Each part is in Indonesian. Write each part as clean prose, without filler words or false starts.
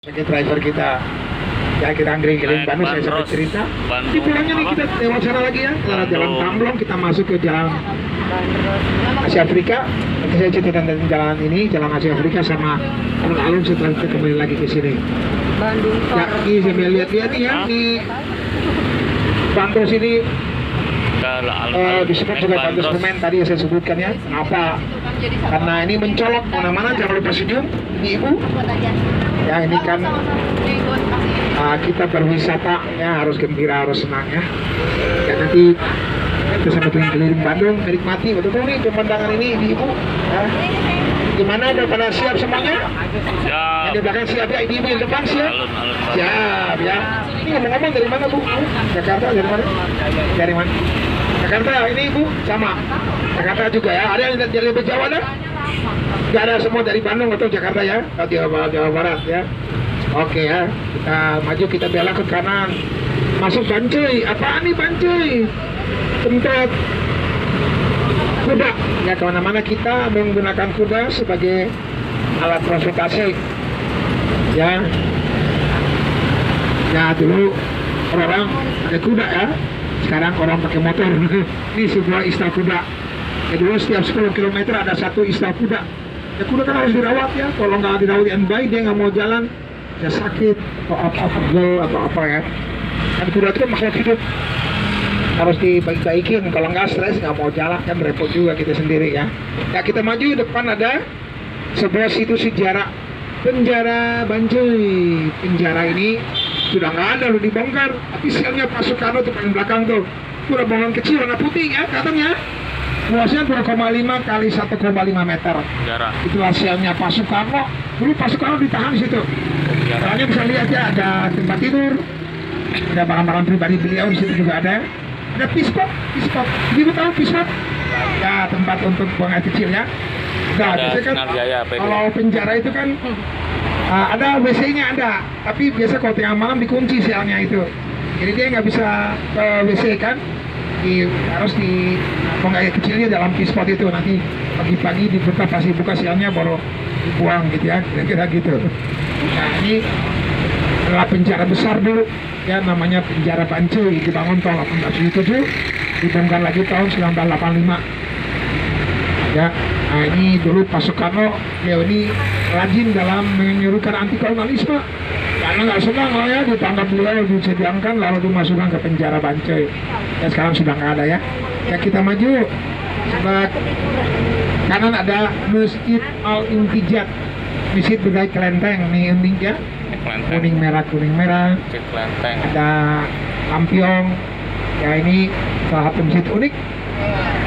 sebagai driver kita. Ya kita keliling Bandung, saya sempat cerita. Di pulangnya nih kita lewat sana lagi ya, jalan Tamblong, kita masuk ke jalan Asia Afrika. Nanti saya cerita tentang jalan ini, jalan Asia Afrika sama alun-alun setelah kita kembali lagi ke sini. Bandung Ya, ini saya lihat-lihat nih ya, di Bandung sini disebut juga Bandung Semen tadi yang saya sebutkan ya. Kenapa? Karena ini mencolok mana-mana, jangan lupa senyum, ini ibu. Ya ini kan kita berwisata ya, harus gembira, harus senang ya. Ya nanti kita sampai keliling Bandung, menikmati betul-betul nih pemandangan ini ibu. Ya. Gimana, udah pada siap semuanya? Siap. Yang di belakang siap ya, ibu yang depan siap? Siap ya. Ini ngomong-ngomong dari mana bu? Jakarta, dari mana? Dari mana? Jakarta ini ibu sama. Jakarta juga ya. Ada yang dari lebih Jawa ada? Gak ada, semua dari Bandung atau Jakarta ya? Atau Jawa Barat ya. Oke ya, kita maju, kita belok ke kanan. Masuk Bancuy. Apaan nih Bancuy? Tempat kuda. Ya kemana-mana kita menggunakan kuda sebagai alat transportasi. Ya. Ya dulu orang pakai kuda ya. Sekarang orang pakai motor. Ini sebuah istal kuda. Ya dulu setiap 10 km ada satu istal kuda. Ya kuda kan harus dirawat ya. Kalau nggak dirawat yang baik dia nggak mau jalan. Ya sakit atau apa ya. Kan kuda itu kan makhluk hidup, harus dibaik-baikin. Kalau nggak stres nggak mau jalan kan repot juga kita sendiri ya. Ya kita maju, depan ada sebuah situs sejarah, penjara Bancuy. Penjara ini sudah nggak ada, lu dibongkar. Tapi sialnya Pak Soekarno tuh paling belakang tuh, udah bangunan kecil warna putih ya katanya. Luasnya 2,5 kali 1,5 meter. Jarak. Itu hasilnya Pak Soekarno. Dulu Pak Soekarno ditahan di situ. Soalnya bisa lihat ya, ada tempat tidur, ada barang-barang pribadi beliau di situ juga ada. Ada pispot. Ibu tahu pispot? Ya tempat untuk buang air kecil ya. Nah, biasanya kan kalau penjara itu kan ada WC-nya ada, tapi biasa kalau tengah malam dikunci sialnya itu. Jadi dia nggak bisa ke WC kan. Harus di buang air kecilnya dalam pispot itu, nanti pagi-pagi dibuka, pasti buka sialnya baru dibuang gitu ya, kira-kira gitu. Nah ini adalah penjara besar dulu ya, namanya penjara Bancuy, dibangun tahun 1877, dibongkar lagi tahun 1985 ya. Nah ini dulu Pak Soekarno ya, ini rajin dalam menyuruhkan anti kolonialisme, karena nggak senang lah ya ditangkap beliau, disediakan lalu dimasukkan ke penjara Bancuy. Ya sekarang sudah nggak ada ya. Ya kita maju, sebelah kanan ada Masjid Al-Intijat, Masjid Berdaya Kelenteng nih endingnya, kuning merah. Ada lampion. Ya ini salah satu masjid unik,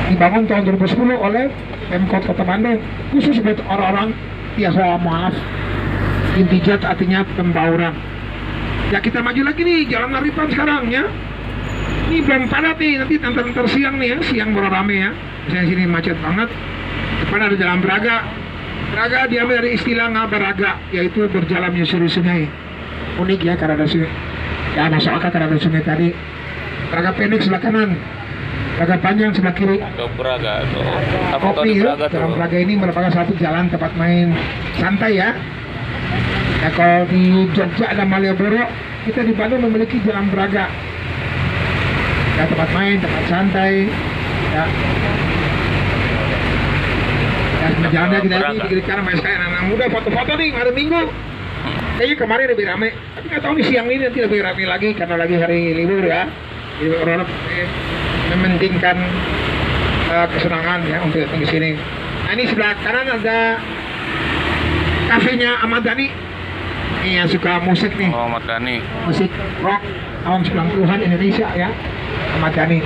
dibangun tahun 2010 oleh Pemkot Kota Bandung khusus buat orang-orang biasa, maaf, Intijat artinya pembauran. Ya kita maju lagi nih, Jalan Aripan sekarang ya. Ini belum padat nih, nanti ntar siang nih ya, siang baru rame ya. Misalnya sini macet banget. Depan ada Jalan Braga. Braga diambil dari istilah ngabaraga, yaitu berjalan menyusuri sungai. Unik ya karena ada sungai. Ya masuk akal karena ada sungai tadi. Braga pendek sebelah kanan, Braga panjang sebelah kiri. Braga tuh. Kopi ya. Jalan Braga ini merupakan satu jalan tempat main santai ya. Ya kalau di Jogja ada Malioboro, kita di Bandung memiliki Jalan Braga. Ya tempat main, tempat santai. Ya. Ya jalannya kita ini di kiri kanan banyak sekali anak-anak muda foto-foto nih hari Minggu. Kayaknya kemarin lebih ramai, tapi nggak tahu nih siang ini nanti lebih ramai lagi karena lagi hari libur ya. Jadi orang mementingkan kesenangan ya untuk datang ke sini. Nah ini sebelah kanan ada kafenya Ahmad Dhani. Ini yang suka musik nih. Oh, Ahmad Dhani. Musik rock tahun 90-an Indonesia ya. Ahmad Dhani.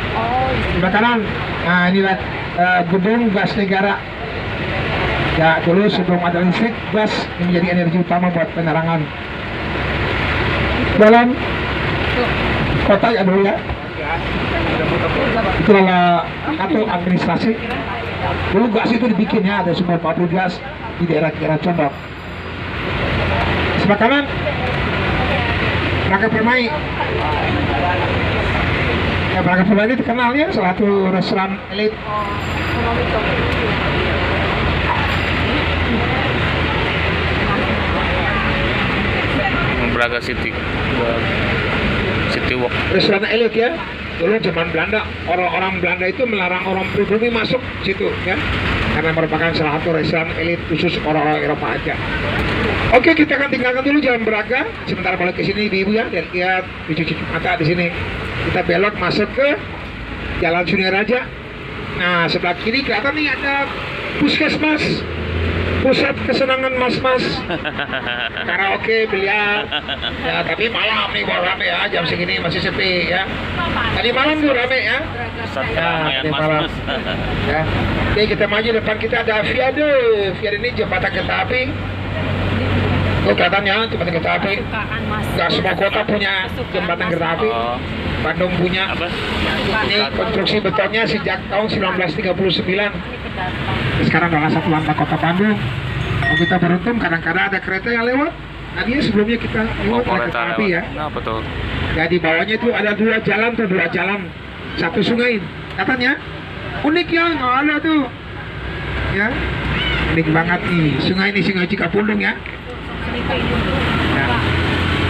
Sebelah kanan. Nah inilah gedung gas negara. Ya dulu sebelum ada listrik, gas yang menjadi energi utama buat penerangan dalam kota ya dulu ya. Itu adalah atau administrasi. Dulu gas itu dibikin ya, ada sebuah pabrik gas di daerah Condok. Sebelah kanan Braga Permai. Ya Braga Permai ini terkenal ya, salah satu restoran elit. Braga City. City Walk. Restoran elit ya. Dulu zaman Belanda, orang-orang Belanda itu melarang orang pribumi masuk situ ya. Karena merupakan salah satu restoran elit khusus orang-orang Eropa aja. Oke, kita akan tinggalkan dulu Jalan Braga. Sebentar balik ke sini ibu ya, dan lihat cuci mata di sini. Kita belok masuk ke Jalan Sungai Raja. Nah, sebelah kiri kelihatan nih ada puskesmas, pusat kesenangan mas-mas, karaoke, biliar. Ya, tapi malam nih baru rame ya, jam segini masih sepi ya. Tadi malam tuh rame ya. Pusat Ya, keramaian tadi malam. mas. Ya. Oke, kita maju depan kita ada viade. Viade ini jembatan kereta api. Tuh kelihatannya jembatan kereta api. Gak semua kota punya jembatan kereta api. Oh, Bandung punya. apa? Ini konstruksi betonnya sejak tahun 1939. Sekarang adalah satu lambang kota Bandung. Kalau kita beruntung kadang-kadang ada kereta yang lewat. Tadinya sebelumnya kita Oh, lewat ada kereta api ya. Nah, betul. Ya di bawahnya itu ada dua jalan, satu sungai. Katanya unik ya, nggak ada tuh. Ya, unik banget nih. Sungai ini Sungai Cikapundung ya. Ya.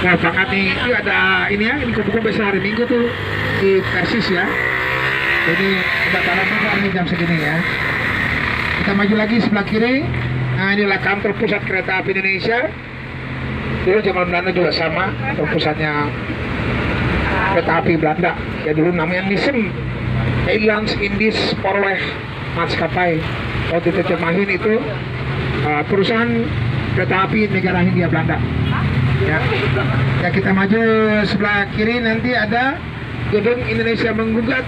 Wah banget nih. Ini ada ini ya, ini kumpul besar hari Minggu tuh di Persis ya. Jadi udah taruh ini jam segini ya. Kita maju lagi sebelah kiri. Nah inilah kantor pusat kereta api Indonesia. Dulu zaman Belanda juga sama, kantor pusatnya kereta api Belanda. Ya dulu namanya NISM, Nederlands Indisch Spoorweg Maatschappij. Kalau diterjemahin itu perusahaan kereta api negara Hindia Belanda. Ya. Ya kita maju sebelah kiri nanti ada gedung Indonesia Menggugat.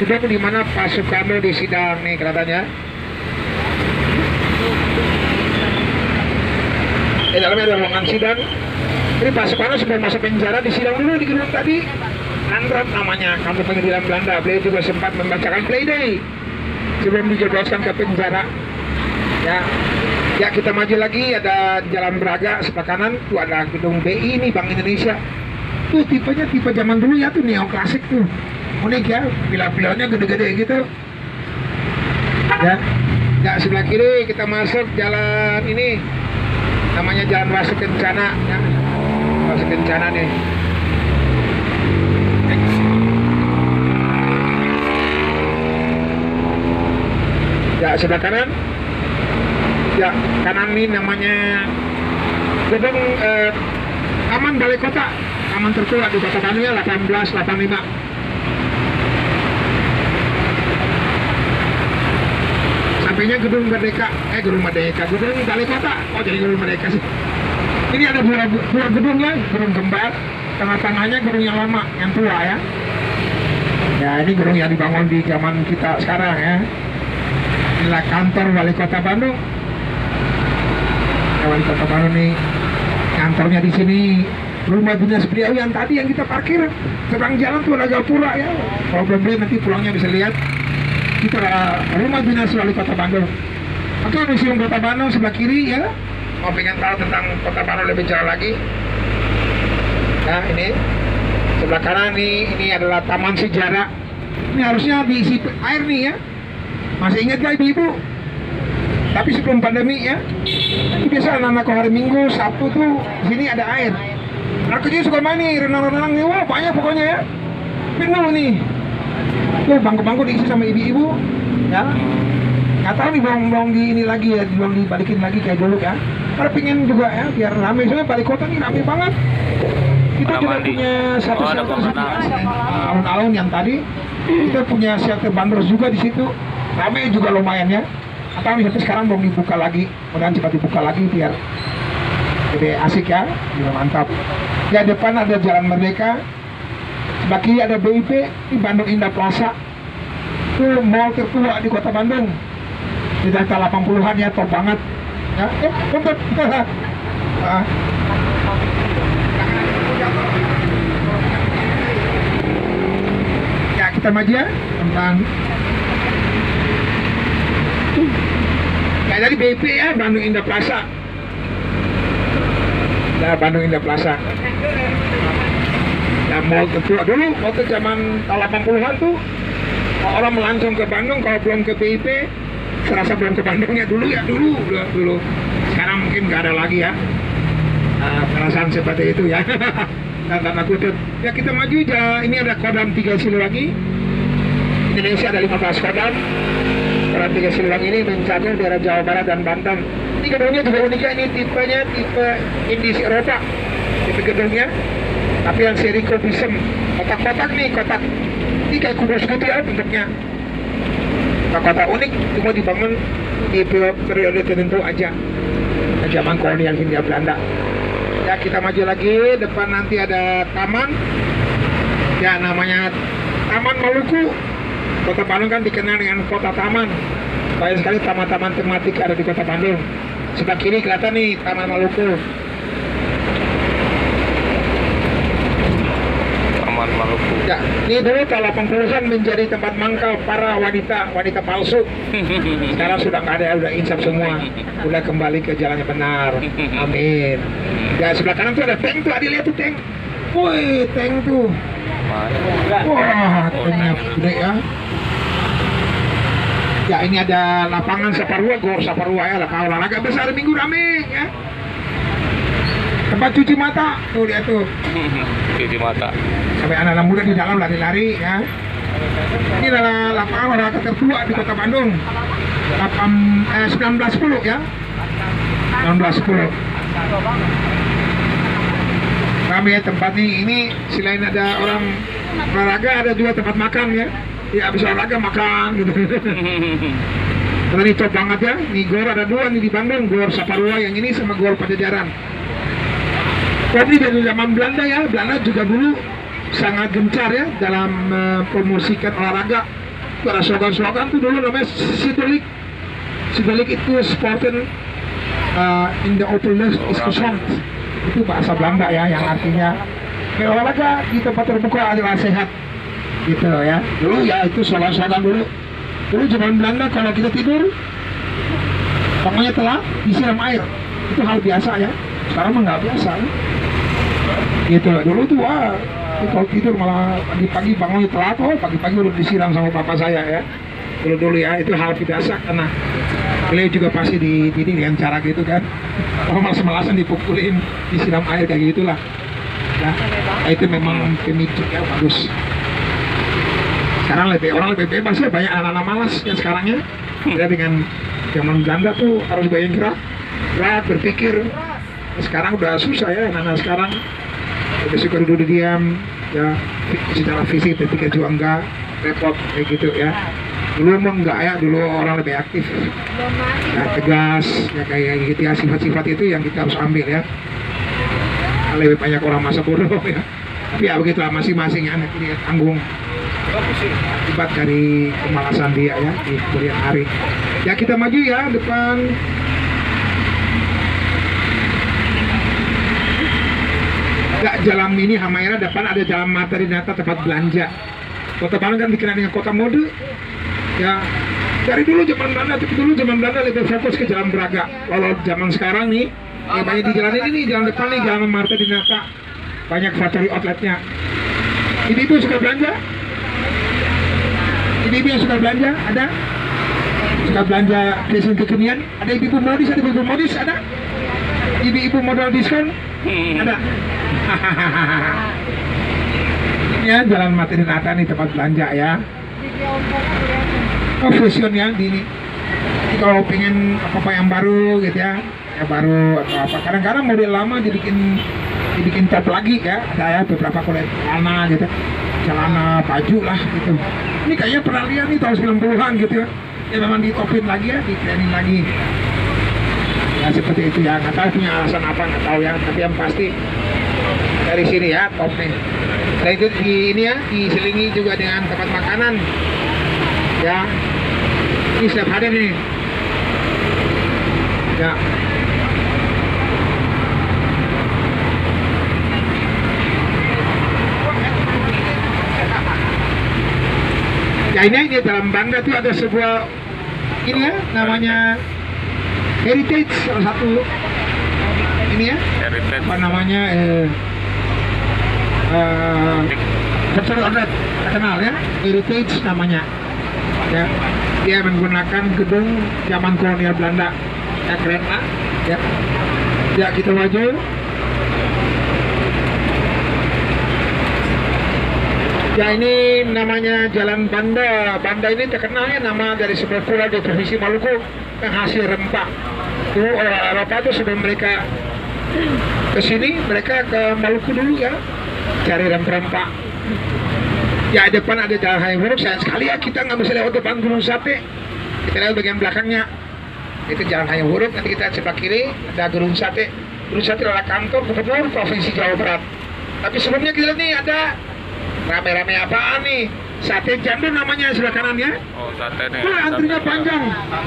Gedung di mana Pak Soekarno disidang nih kelihatannya. Di dalamnya ada ruangan sidang. Ini Pak Soekarno sebelum masuk penjara disidang dulu di gedung tadi. Landrat namanya, kantor pengadilan Belanda. Beliau juga sempat membacakan playday sebelum dijebloskan ke penjara. Ya, ya kita maju lagi ada Jalan Braga sebelah kanan. Tuh ada gedung BI ini Bank Indonesia. Tuh tipenya tipe zaman dulu ya tuh neoklasik tuh. Unik ya, pilar-pilarnya gede-gede gitu. Ya, ya sebelah kiri kita masuk jalan ini. Namanya Jalan Wastu Kencana ya. Wastu Kencana nih. Ya sebelah kanan. Ya kanan ini namanya gedung Taman Balai Kota. Taman tertua di Kota Bandung ya 1885. Sampingnya gedung Merdeka, gedung Balai Kota. Oh jadi gedung Merdeka sih. Ini ada dua gedung ya, gedung kembar. Tengah-tengahnya gedung yang lama, yang tua ya. Ya ini gedung yang dibangun di zaman kita sekarang ya. Inilah kantor Wali Kota Bandung. Ya, Wali Kota Bandung nih kantornya di sini. Rumah dinas beliau yang tadi yang kita parkir seberang jalan tuh ada gapura ya. Kalau belum beli nanti pulangnya bisa lihat. Kita rumah dinas Wali Kota Bandung. Oke, Museum Kota Bandung sebelah kiri ya. Mau pengen tahu tentang Kota Bandung lebih jauh lagi? Nah ini sebelah kanan ini adalah Taman Sejarah. Ini harusnya diisi air nih ya. Masih ingat gak ibu-ibu? Tapi sebelum pandemi ya. Ini biasa anak-anak hari Minggu, Sabtu tuh di sini ada air. Anak kecil suka main nih, renang-renang nih, wah banyak pokoknya ya. Penuh nih. Tuh bangku-bangku diisi sama ibu-ibu ya. Nggak tahu nih belum di ini lagi ya, belum dibalikin lagi kayak dulu ya. Karena pengen juga ya biar rame, soalnya balik kota nih rame banget. Kita juga punya satu shelter alun-alun yang tadi kita punya shelter bandros juga di situ, rame juga lumayan ya. Atau misalnya sekarang belum dibuka lagi, mudah-mudahan cepat dibuka lagi biar jadi asik ya, juga mantap. Ya depan ada Jalan Merdeka. Sebelah kiri ada BIP, ini Bandung Indah Plaza. Itu mall tertua di Kota Bandung. Di data 80-an ya, top banget. Ya, untuk ya kita maju ya, tentang kayak tadi BIP ya, Bandung Indah Plaza. Ya, Bandung Indah Plaza. Ya, mall tertua dulu waktu zaman tahun 80-an tuh orang melancong ke Bandung kalau belum ke BIP serasa belum ke Bandungnya dulu ya dulu. Sekarang mungkin nggak ada lagi ya. perasaan seperti itu ya. Dan tanda kutip ya kita maju ya. Ini ada Kodam 3 Siliwangi. Indonesia ada 15 kodam. Kodam 3 Siliwangi ini mencakup daerah Jawa Barat dan Banten. Ini gedungnya juga uniknya, ini tipenya tipe Indis Eropa tipe gedungnya, tapi yang seri kubism, kotak-kotak nih, kotak ini kayak kubus gitu ya bentuknya. Kotak unik, cuma dibangun di periode tertentu aja, zaman kolonial Hindia Belanda. Ya kita maju lagi, depan nanti ada taman, ya namanya Taman Maluku. Kota Bandung kan dikenal dengan kota taman, banyak sekali taman-taman tematik ada di kota Bandung. Sebelah kiri kelihatan nih Taman Maluku. Taman Maluku. Ya, ini dulu tahun 80-an menjadi tempat mangkal para wanita palsu. Sekarang sudah nggak ada, udah insaf semua, udah kembali ke jalannya benar. Amin. Ya sebelah kanan tuh ada tank tuh, Adi lihat tuh tank. Woi, tank tuh. Wah, tanknya gede ya. Ya ini ada lapangan Saparua, Gor Saparua ya, lapangan olahraga besar minggu rame ya. Tempat cuci mata, tuh lihat tuh. Cuci mata. Sampai anak-anak muda di dalam lari-lari ya. Ini adalah lapangan olahraga tertua di kota Bandung. 1910 ya. 1910. Rame ya tempat ini selain ada orang olahraga ada juga tempat makan ya. Ya habis olahraga makan gitu. Karena ini top banget ya. Nih gor ada dua nih di Bandung, Gor Saparua yang ini sama Gor Pajajaran. Jadi dari zaman Belanda ya, Belanda juga dulu sangat gencar ya dalam mempromosikan olahraga. Ada slogan-slogan tuh dulu namanya Sidelik. Sidelik itu sporten in the open lust is gezond. Itu bahasa Belanda ya, yang artinya olahraga di tempat terbuka adalah sehat. Gitu ya. Dulu ya itu slogan-slogan dulu. Dulu zaman Belanda kalau kita tidur bangunnya telat disiram air. Itu hal biasa ya. Sekarang mah nggak biasa ya. Gitu. Dulu tuh wah, kalau tidur malah pagi-pagi bangunnya telat, oh pagi-pagi udah disiram sama bapak saya ya. Dulu ya itu hal biasa karena beliau juga pasti dididik dengan cara gitu kan. Orang malas-malasan dipukulin, disiram air kayak gitulah. Ya, itu memang pemicu ya bagus. Sekarang orang lebih bebas ya, banyak anak-anak malas ya sekarangnya. Ya dengan zaman Belanda tuh harus banyak gerak berpikir. Sekarang udah susah ya anak-anak sekarang. Udah suka duduk diam ya, secara fisik ketika juga enggak repot kayak gitu ya. Dulu mah enggak ya, dulu orang lebih aktif ya, tegas ya kayak gitu ya, sifat-sifat itu yang kita harus ambil ya. Lebih banyak orang masa bodoh ya, tapi ya begitulah masing-masing ya, nanti dia tanggung akibat dari kemalasan dia ya di kemudian hari. Ya kita maju ya depan. Ya, jalan ini Hamaira, depan ada jalan Mata Dinata tempat belanja. Kota Bandung kan dikenal dengan kota mode. Ya dari dulu zaman Belanda, tapi dulu zaman Belanda lebih fokus ke jalan Braga. Kalau zaman sekarang nih, ya banyak di jalan ini, jalan depan nih, jalan Mata Dinata, banyak factory outletnya. Ibu-ibu suka belanja? Ibu-ibu yang suka belanja ada? Suka belanja fashion kekinian? Ada ibu-ibu modis, ada ibu-ibu modis ada? Ibu-ibu modal diskon ada? Ya jalan Mata Dinata nih tempat belanja ya. Oh fashion ya di ini. Jadi kalau pengen apa yang baru gitu ya, yang baru atau apa. Kadang-kadang model lama dibikin top lagi ya. Ada ya beberapa kulit celana gitu, celana baju lah gitu. Ini kayaknya pernah lihat nih tahun 90-an gitu ya. Ya memang ditopin lagi ya, dikerenin lagi. Ya seperti itu ya, nggak tahu punya alasan apa, nggak tahu ya, tapi yang pasti dari sini ya top nih. Selain itu di ini ya diselingi juga dengan tempat makanan ya, ini setiap hari nih ya. Ya ini dalam Banda tuh ada sebuah ini ya namanya Heritage, salah satu ini ya, Heritage. apa namanya factory outlet terkenal ya, Heritage namanya ya. Dia menggunakan gedung zaman kolonial Belanda ya, keren lah ya. Ya kita maju Ya ini namanya Jalan Banda. Banda ini terkenalnya nama dari sebuah pulau di provinsi Maluku yang hasil rempah. Dulu orang Eropa itu sebelum mereka ke sini, mereka ke Maluku dulu ya, cari rempah-rempah. Ya depan ada Jalan Hayam Wuruk, sayang sekali ya kita nggak bisa lewat depan Gunung Sate. Kita lewat bagian belakangnya. Itu Jalan Hayam Wuruk, nanti kita sebelah kiri ada Gunung Sate. Gunung Sate adalah kantor gubernur provinsi Jawa Barat. Tapi sebelumnya kita lihat nih ada rame-rame apaan nih? Sate Jando namanya sebelah kanan ya. Oh, sate nih. Wah, antrinya panjang.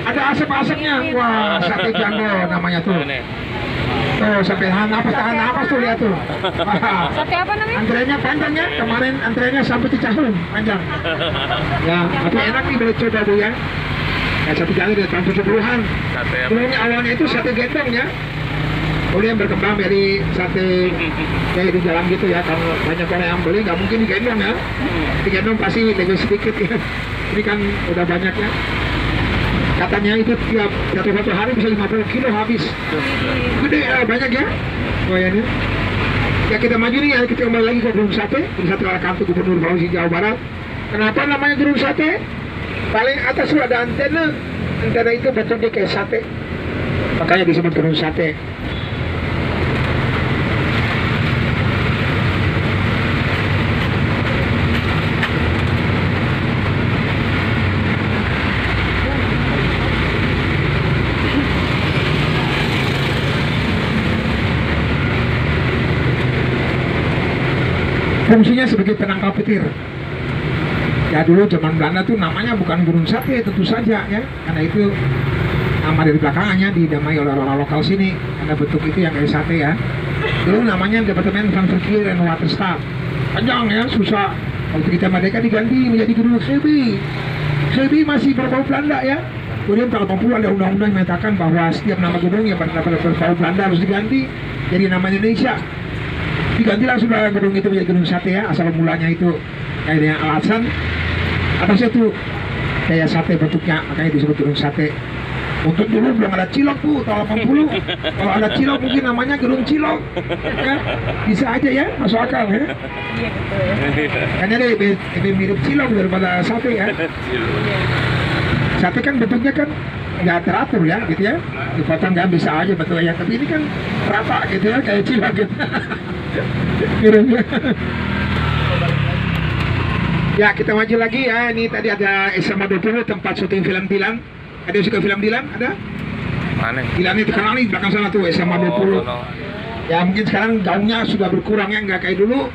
Ada asap-asapnya. Wah, Sate Jando namanya tuh. Ini. Tuh, sampai tahan napas tuh lihat tuh. Wah, Sate apa namanya? antriannya panjang ya. Kemarin antriannya sampai Cicahum, panjang. Ya, tapi enak nih boleh coba Bu ya. Ya, sate Jando dari tahun 70-an. Sate apa? Dulunya awalnya itu sate gendong ya. Kemudian berkembang dari sate kayak di jalan gitu ya. Kalau banyak orang yang beli nggak mungkin digendong ya. Digendong pasti lebih sedikit ya. Ini kan udah banyak ya. Katanya itu tiap satu hari bisa 50 kilo habis. Gede banyak ya. Oh ya nih. Ya kita maju nih ya, kita kembali lagi ke Gunung Sate. Gunung Sate adalah kantor gubernur provinsi Jawa Barat. Kenapa namanya Gunung Sate? Paling atas tuh ada antena. Antena itu bentuknya kayak sate. Makanya disebut Gunung Sate. Fungsinya sebagai penangkal petir. Ya dulu zaman Belanda tuh namanya bukan Gunung Sate tentu saja ya, karena itu nama dari belakangannya dinamai oleh orang lokal sini karena bentuk itu yang kayak sate ya. Dulu namanya Departemen van Verkeer en Waterstaat. Panjang ya, susah. Waktu kita merdeka diganti menjadi Gunung Sebi. Sebi masih berbau Belanda ya. Kemudian tahun 80 ada undang-undang yang menyatakan bahwa setiap nama gunung yang berbau Belanda harus diganti jadi nama Indonesia. Digantilah sudah gedung itu menjadi Gunung Sate ya, asal mulanya itu kayak dengan alasan atasnya tuh kayak sate bentuknya, makanya disebut Gunung Sate. Untuk dulu belum ada cilok Bu, tahun 80. Kalau ada cilok mungkin namanya Gunung Cilok ya, bisa aja ya, masuk akal ya. Karena dia lebih mirip cilok daripada sate ya. Sate kan bentuknya kan nggak teratur ya gitu ya, dipotong nggak bisa aja betul ya, tapi ini kan rata gitu ya kayak cilok gitu. Ya kita maju lagi ya, ini tadi ada SMA 20 tempat syuting film Dilan. Ada yang suka film Dilan? Ada? Mana? Dilan itu kenal nih belakang sana tuh SMA 20. Ya mungkin sekarang gaungnya sudah berkurang ya, nggak kayak dulu.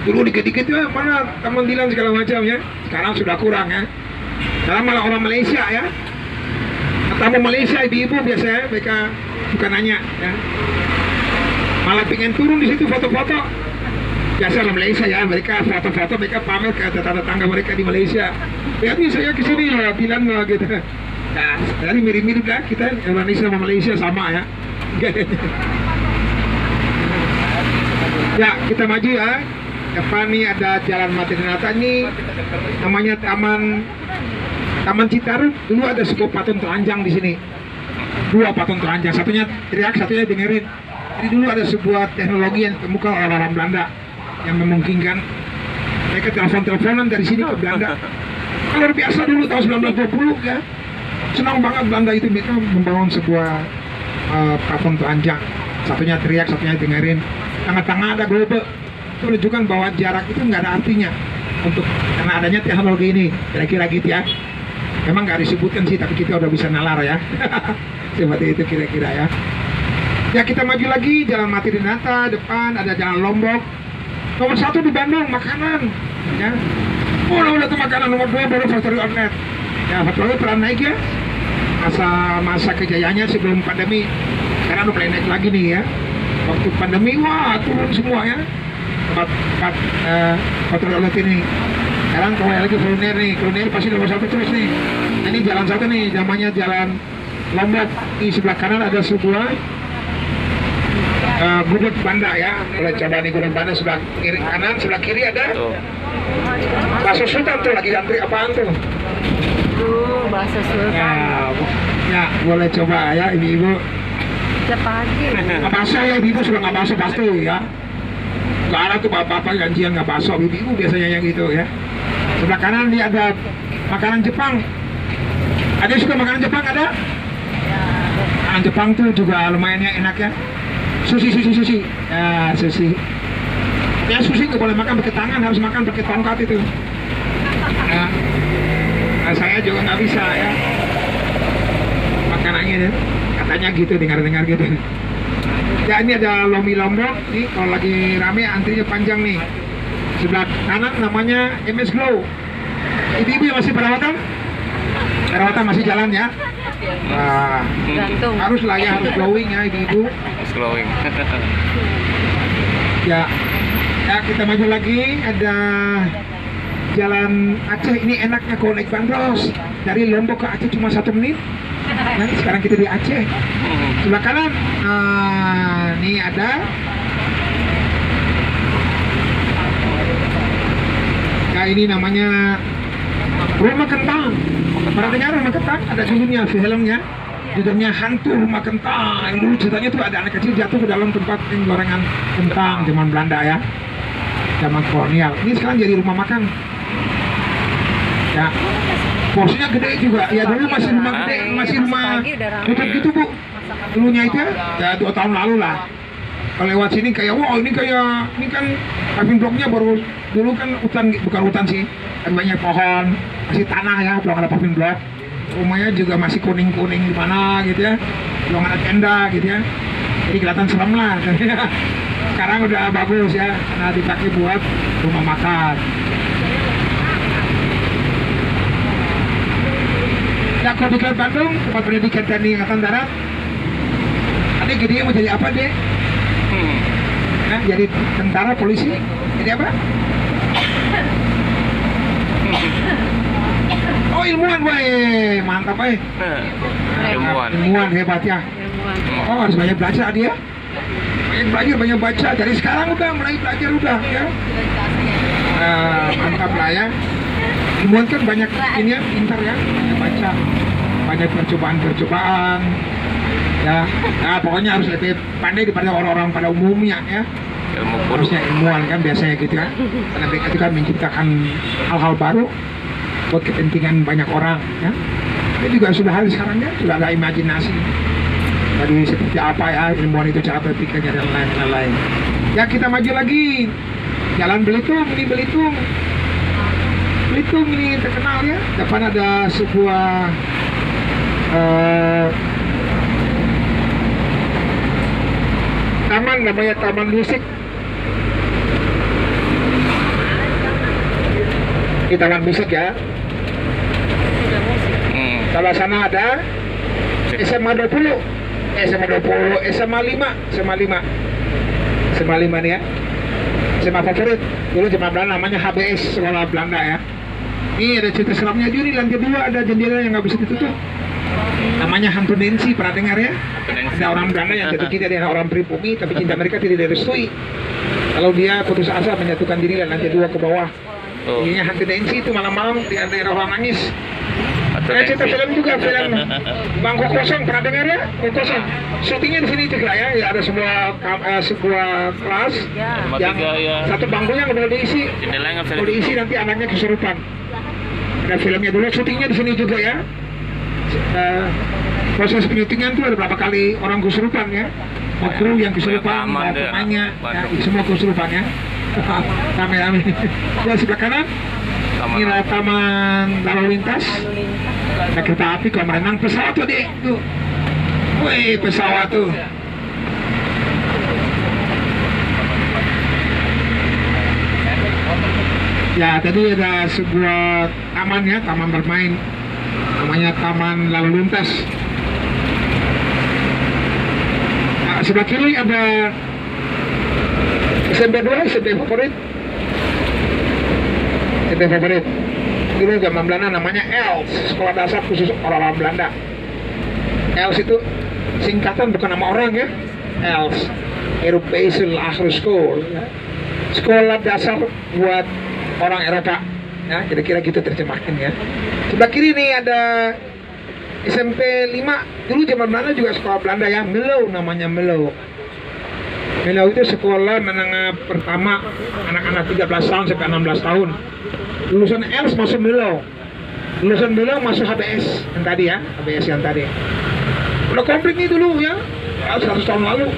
Dulu dikit-dikit ya mana teman Dilan segala macam ya. Sekarang sudah kurang ya. Sekarang malah orang Malaysia ya. Tamu Malaysia ibu-ibu biasanya mereka suka nanya ya. Malah pengen turun di situ foto-foto. Biasa orang Malaysia ya, mereka foto-foto, mereka pamer ke tetangga mereka di Malaysia. Lihat nih saya kesini lah, bilang lah gitu. Nah, jadi mirip-mirip lah kita Indonesia sama Malaysia sama ya. Ya kita maju ya. Depan nih ada Jalan Mati Dinata ini, namanya Taman Citarum. Dulu ada sebuah patung telanjang di sini. Dua patung telanjang, satunya teriak, satunya dengerin. Jadi dulu ada sebuah teknologi yang ditemukan oleh orang Belanda yang memungkinkan mereka telepon-teleponan dari sini ke Belanda. Luar biasa dulu tahun 1920 ya. Senang banget Belanda itu, mereka membangun sebuah patung telanjang. Satunya teriak, satunya dengerin. Tengah-tengah ada globe. Itu menunjukkan bahwa jarak itu nggak ada artinya untuk karena adanya teknologi ini. Kira-kira gitu ya. Memang nggak disebutkan sih, tapi kita udah bisa nalar ya. Seperti itu kira-kira ya. Ya kita maju lagi, Jalan Mati Dinata, depan ada Jalan Lombok. Nomor 1 di Bandung, makanan ya. Oh udah tuh makanan. Nomor 2 baru Factory Outlet. Ya Factory pernah naik ya, masa kejayaannya sebelum pandemi. Sekarang udah mulai naik lagi nih ya. Waktu pandemi, wah turun semua ya tempat Factory Outlet ini. Sekarang kembali lagi kuliner nih, kuliner pasti nomor 1 terus nih. Nah, ini jalan 1 nih, namanya Jalan Lombok. Di sebelah kanan ada sebuah gudeg Banda ya, boleh coba nih gudeg Banda. Sebelah kiri kanan, sebelah kiri ada bakso Sultan tuh, lagi antri apaan tuh? Bakso Sultan. Ya boleh coba ya ibu-ibu. Setiap pagi. Bakso ya ibu-ibu suka nggak bakso pasti ya. Suka ada tuh bapak-bapak janjian nggak bakso, ibu-ibu biasanya yang gitu ya. Sebelah kanan ini ada makanan Jepang. Ada yang suka makanan Jepang ada? Makanan Jepang tuh juga lumayan ya, enak ya. Sushi. Ya, sushi. Ya sushi nggak boleh makan pakai tangan, harus makan pakai tongkat itu. Nah, saya juga nggak bisa ya. Makanannya ya. Katanya gitu, dengar-dengar gitu. Ya ini ada lomi lombok nih, kalau lagi rame antrinya panjang nih. Sebelah kanan namanya MS Glow. Ibu-ibu yang masih perawatan masih jalan ya. Nah, Gantung. harus lah ya, harus glowing ya ibu-ibu. Glowing. Ya, kita maju lagi, ada Jalan Aceh. Ini enaknya kalau naik bandros dari Lombok ke Aceh cuma 1 menit. Nah, sekarang kita di Aceh. Sebelah kanan, ini ada ya, ini namanya Rumah Kentang. Pernah dengar Rumah Kentang? Ada judulnya, filmnya. Judulnya Hantu Rumah Kentang. Yang dulu ceritanya tuh ada anak kecil jatuh ke dalam tempat gorengan kentang zaman Belanda ya, zaman kolonial. Ini sekarang jadi rumah makan. Ya, porsinya gede juga. Ya dulu masih rumah gede, masih rumah tutup gitu bu. Dulunya itu ya 2 tahun lalu lah. Kalau lewat sini kayak wow, ini kan paving blocknya baru, dulu kan hutan, bukan hutan sih, kan banyak pohon, masih tanah ya, belum ada paving block. Rumahnya juga masih kuning-kuning di mana gitu ya, belum ada tenda gitu ya. Jadi kelihatan serem lah. Sekarang udah bagus ya, karena dipakai buat rumah makan. Ya, kalau di Kota Bandung, tempat pendidikan TNI Angkatan Darat, adik gede mau jadi apa deh? Nah, jadi tentara, polisi, jadi apa? Oh, ilmuwan, boy, mantap, boy. Ilmuwan hebat ya. Oh, harus banyak belajar dia. Banyak baca. Dari sekarang udah mulai belajar udah ya. Mantap lah ya. Ilmuwan kan banyak ini ya, pintar ya, banyak baca, banyak percobaan. Ya, nah, pokoknya harus lebih pandai daripada orang-orang pada umumnya ya. Harusnya ilmuwan kan biasanya gitu kan, karena mereka itu kan menciptakan hal-hal baru buat kepentingan banyak orang ya. Itu juga sudah hal sekarang ya, sudah ada imajinasi dari seperti apa ya ilmuwan itu, cara berpikirnya dan lain-lain. Ya, kita maju lagi, Jalan Belitung ini terkenal ya. Depan ada sebuah taman, namanya Taman Musik. Di Taman Musik ya. Kalau sana ada SMA 20, SMA 5 nih ya. SMA favorit. Dulu zaman Belanda namanya HBS, Sekolah Belanda ya. Ini ada cerita seramnya juga nih, lantai 2 ada jendela yang nggak bisa ditutup. Namanya hantu Nancy, pernah dengar ya? Ada orang Belanda yang jatuh cinta dengan orang pribumi, tapi cinta mereka tidak direstui. Kalau dia putus asa menyatukan diri dan lantai 2 ke bawah. Ininya hantu Nancy itu malam-malam di daerah orang nangis. Ada cerita film juga, film Bangku Kosong, pernah dengar ya? Bangku Kosong. Syutingnya di sini juga ya. Ada sebuah kelas yang satu bangkunya nggak boleh diisi. Kalau diisi nanti anaknya kesurupan. Ada filmnya dulu, syutingnya di sini juga ya. Proses penyutingan tuh ada berapa kali orang kesurupan ya. Kru yang kesurupan, pemainnya, ya, semua kesurupan ya. Rame-rame. Ya, sebelah kanan ini adalah taman lalu lintas. Ada kereta api, kalau merenang pesawat tuh deh tuh. Wih, pesawat tuh. Ya, tadi ada sebuah taman ya, taman bermain, namanya Taman Lalu Lintas. Nah, sebelah kiri ada SMP 2, SMP favorit. SMP favorit. Dulu zaman Belanda namanya ELS, Sekolah Dasar Khusus Orang-orang Belanda. ELS itu singkatan, bukan nama orang ya. ELS, Europese Lagere School ya. Sekolah dasar buat orang Eropa ya, kira-kira gitu terjemahkan ya. Sebelah kiri nih ada SMP 5. Dulu zaman Belanda juga sekolah Belanda ya, Melo namanya, Melo. Melau itu sekolah menengah pertama anak-anak 13 tahun sampai 16 tahun. Lulusan ELS masuk Melau. Lulusan Melau masuk HBS yang tadi ya, HBS yang tadi. Udah komplit nih dulu ya, 100 tahun lalu.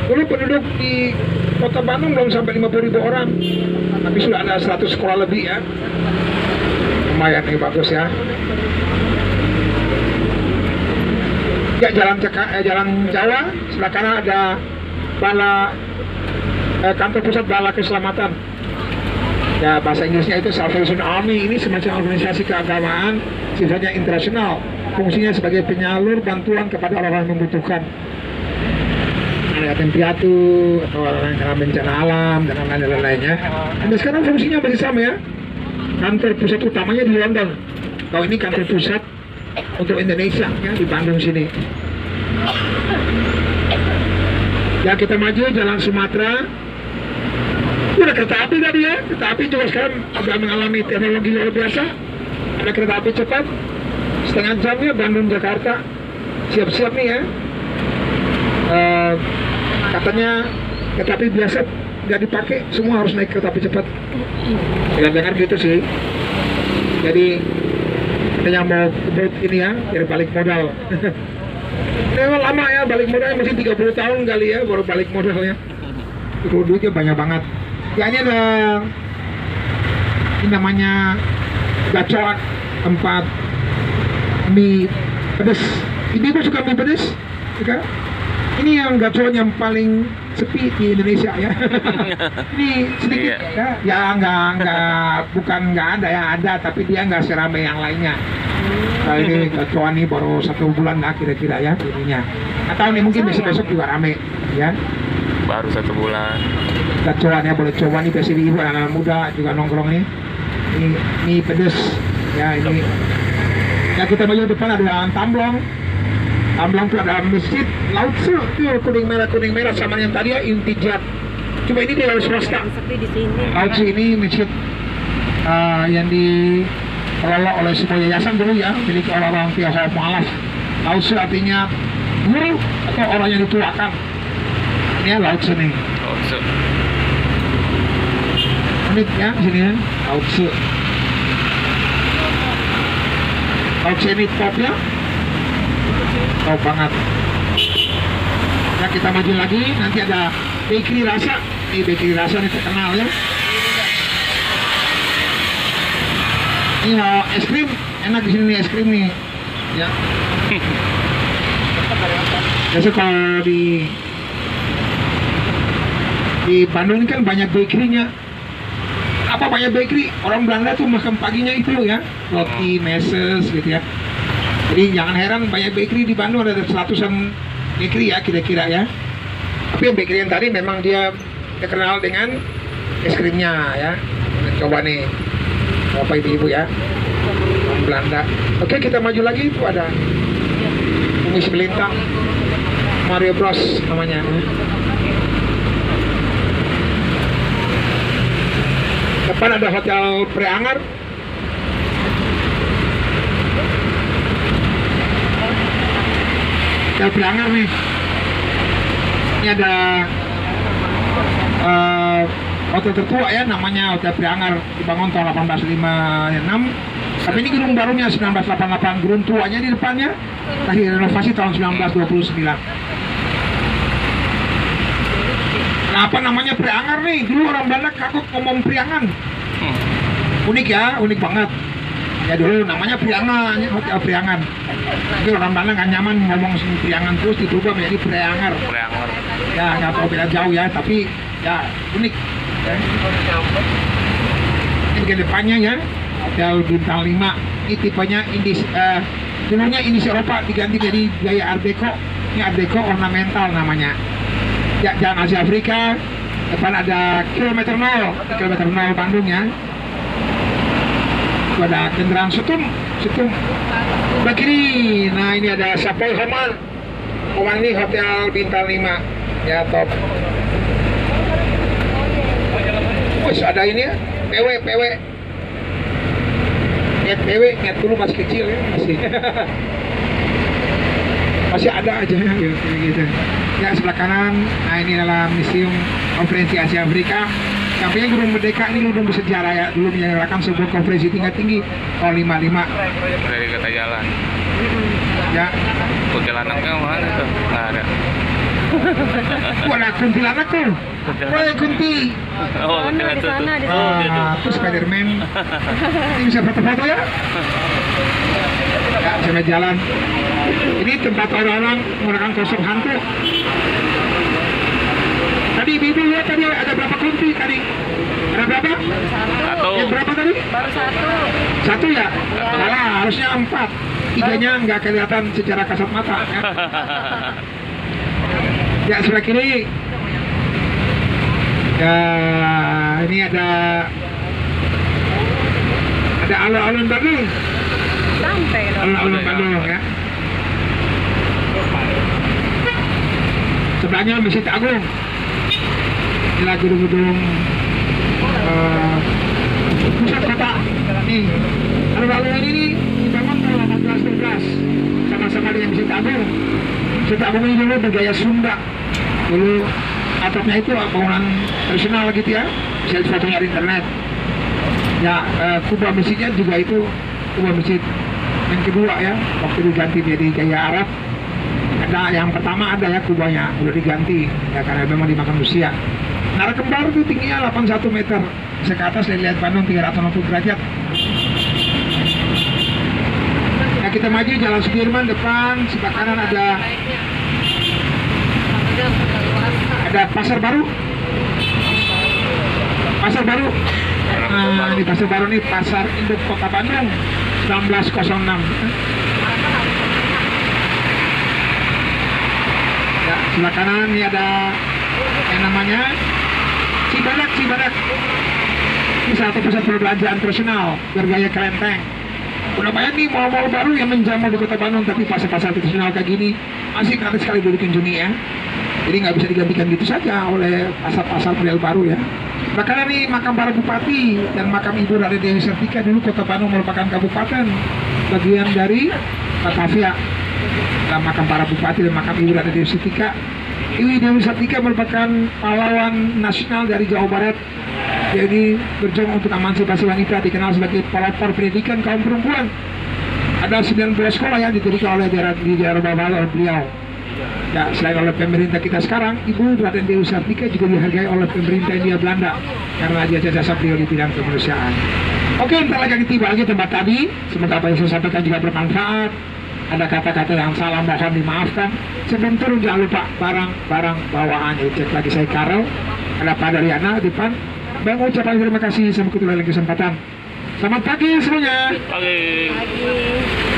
Dulu penduduk di Kota Bandung belum sampai 50.000 orang, tapi sudah ada 100 sekolah lebih ya. Lumayan nih, bagus ya. Ya, Jalan Jawa, sebelah kanan ada kantor pusat Bala Keselamatan. Ya, bahasa Inggrisnya itu Salvation Army. Ini semacam organisasi keagamaan sifatnya internasional, fungsinya sebagai penyalur bantuan kepada orang-orang yang membutuhkan, ada yatim piatu atau orang yang kena bencana alam dan lain-lainnya. Dan sekarang fungsinya masih sama ya. Kantor pusat utamanya di London. Kalau ini kantor pusat untuk Indonesia ya, di Bandung sini. Ya, kita maju Jalan Sumatera. Ada kereta api tadi ya. Kereta api juga sekarang sudah mengalami teknologi luar biasa. Ada kereta api cepat setengah jamnya Bandung Jakarta. Siap-siap nih ya. Katanya kereta api biasa nggak dipakai, semua harus naik kereta api cepat. Ya, dengar gitu sih. Jadi katanya mau buat ini ya, dari balik modal. Memang lama ya, balik modalnya mesti 30 tahun kali ya baru balik modalnya. Itu duitnya banyak banget. Ya, ini ada ini namanya gacoan, tempat mie pedes. Ini gue suka mie pedes, ya. Ini yang gacoan yang paling sepi di Indonesia ya. Ini sedikit ya, bukan nggak ada ya, ada, tapi dia nggak seramai yang lainnya. Nah, ini gacoan nih baru 1 bulan lah kira-kira ya ininya. Atau nih mungkin besok-besok juga rame ya. Baru 1 bulan. Gacoan ya, boleh coba nih pasti ibu anak muda juga nongkrong nih. Ini pedes ya ini. Ya, kita maju depan ada Tamblong. Tamblong itu ada masjid Lao Tzu itu kuning merah sama yang tadi ya Intijat. Cuma ini di swasta. Lao Tzu ini masjid yang dikelola oleh sebuah yayasan dulu ya, milik orang-orang Tionghoa mualaf. Lao Tzu artinya guru atau orang yang dituakan. Ini ya Lao Tzu nih. Lao Tzu. Unik ya sini ya Lao Tzu. Lao Tzu ini top ya. Top banget. Ya, kita maju lagi, nanti ada bakery rasa. Ini bakery rasa nih terkenal ya. Ini mau es krim, enak di sini nih es krim nih. Ya. Biasa kalau di Bandung ini kan banyak bakerynya. Apa banyak bakery? Orang Belanda tuh makan paginya itu ya, roti, meses gitu ya. Jadi jangan heran banyak bakery di Bandung, ada 100-an bakery ya kira-kira ya. Tapi yang bakery yang tadi memang dia terkenal dengan es krimnya ya. Coba nih, Bapak Ibu ya, orang Belanda. Oke, kita maju lagi, itu ada Kumis Belintang, Mario Bros namanya. Depan ada Hotel Preanger. Hotel Preanger nih. Ini ada hotel tertua ya, namanya Hotel Preanger, dibangun tahun 1856. Tapi ini gedung barunya 1988, gedung tuanya di depannya terakhir renovasi tahun 1929. Nah, apa namanya Preanger nih? Dulu orang Belanda kagok ngomong Priangan. Unik ya, unik banget. Ya dulu namanya Priangan, Hotel Priangan. Jadi orang Belanda nggak nyaman ngomong Priangan terus diubah menjadi Preanger. Preanger. Ya nggak tahu beda jauh ya, tapi ya unik. Ya. Ini ke depannya ya, Hotel Bintang 5. Ini tipenya dulunya Indis Eropa diganti jadi gaya Art Deco. Ini Art Deco ornamental namanya. Ya, Jalan Asia Afrika, depan ada kilometer 0 Bandung ya. Itu ada kendaraan Setum. Sebelah kiri, nah ini ada Savoy Homan ini Hotel Bintang 5 ya, top. Wih, ada ini ya, PW. Lihat dulu masih kecil ya, masih ada aja ya gitu. Ya, sebelah kanan, nah ini adalah Museum Konferensi Asia Afrika. Sampingnya Gedung Merdeka, ini gedung bersejarah ya, dulu menyelenggarakan sebuah konferensi tingkat tinggi tahun 55. Dari kota jalan. Ya, Kuntilanaknya mana tuh? Nggak ada. wala kuntilanak tuh. Woi kunti. Oh, Sana, kuntilanak di tuh. sana, di Oh, sana. gitu. Itu Spiderman. Ini bisa foto-foto ya. Ya, sampai jalan. Ini tempat orang-orang menggunakan kostum hantu. Tadi ibu lihat tadi ada berapa kunti tadi? Ada berapa? Atau Yang berapa tadi? Baru satu. Satu ya? Salah, harusnya 4. 3-nya nggak kelihatan secara kasat mata. Ya, ya sebelah kiri. Ya, ini ada alun-alun Bandung. Sampai dong. Alun-alun Bandung ya. Sebelahnya Masjid Agung. Inilah gedung-gedung pusat kota. Nih, alun-alun ini dibangun tahun 1812 sama-sama dengan Masjid Agung. Masjid Agung ini dulu bergaya Sunda. Dulu atapnya itu bangunan tradisional gitu ya. Bisa difotonya di internet. Ya, kubah masjidnya juga itu kubah masjid yang kedua ya, waktu diganti menjadi gaya Arab. Ada yang pertama ada ya kubahnya udah diganti ya karena memang dimakan usia. Nara Kembar itu tingginya 81 meter, bisa ke atas dari lihat Bandung 360 derajat. Nah kita maju Jalan Sudirman depan, sebelah kanan ada Pasar Baru. Pasar Baru. Nah di Pasar Baru ini Pasar Induk Kota Bandung 1906. Ya, sebelah kanan ini ada yang namanya Cibadak. Ini satu pusat perbelanjaan tradisional bergaya kelenteng. Udah banyak nih mall-mall baru yang menjamur di Kota Bandung, tapi pasar-pasar tradisional kayak gini masih menarik sekali dikunjungi ya. Jadi nggak bisa digantikan gitu saja oleh pasar-pasar model baru ya. Bahkan ini makam para bupati dan makam Ibu Raden Dewi Sartika. Dulu Kota Bandung merupakan kabupaten bagian dari Batavia. Dan makam para bupati dan makam Ibu Raden Dewi Sartika. Ibu Dewi Sartika merupakan pahlawan nasional dari Jawa Barat. Jadi berjuang untuk emansipasi wanita, dikenal sebagai pelopor pendidikan kaum perempuan. Ada 19 sekolah yang didirikan oleh di daerah bawah oleh beliau. Ya, selain oleh pemerintah kita sekarang, Ibu Raden Dewi Sartika juga dihargai oleh pemerintah India Belanda karena jasa beliau di bidang kemanusiaan. Oke, ntar lagi tiba lagi tempat tadi. Semoga apa yang saya sampaikan juga bermanfaat. Ada kata-kata yang salah mohon dimaafkan. Sebelum turun jangan lupa barang bawaan. Cek lagi saya Karel. Ada Pak Daryana di depan. Bang ucapan terima kasih. Sampai ketemu lagi kesempatan. Selamat pagi semuanya. Pagi. Pagi.